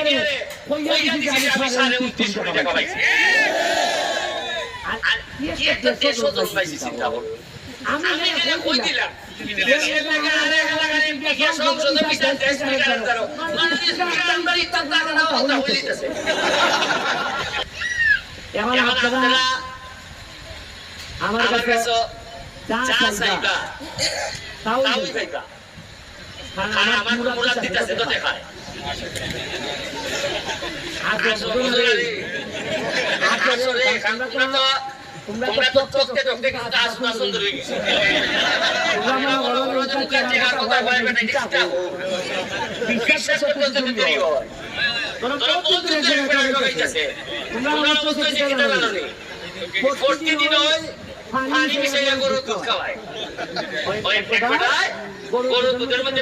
কইয়া দিছি আমি 29.5 কোটি টাকা পাইছি আর কি একটা দেশও তো পাইছি চিন্তা করো আমি এটা কই দিলাম দেশের লাগা আরে লাগারে কি সংসদ বিচার দেশ বিচার করো মানে স্পিকার বাড়ি তার টাকা না হতা হইলিতেছে এখন আপনারা আমার কাছে চা চাইবা তাও খাইবা আমার মুরাদ দিতেছে তো দেখায় আসলে তোমরা তো চোখতে চোখতে কাজ না সুন্দর হয়ে গেছে বিশ্বাস করতে যদি দেরি হয় তোমরা বহুত দেরি করে গেছে তোমরা বুঝতে কি জানো নি প্রতিদিন ওই পানি মিশিয়ে গরু দুধ খাওয়ায় ওই পেটায় গরু দুধের মধ্যে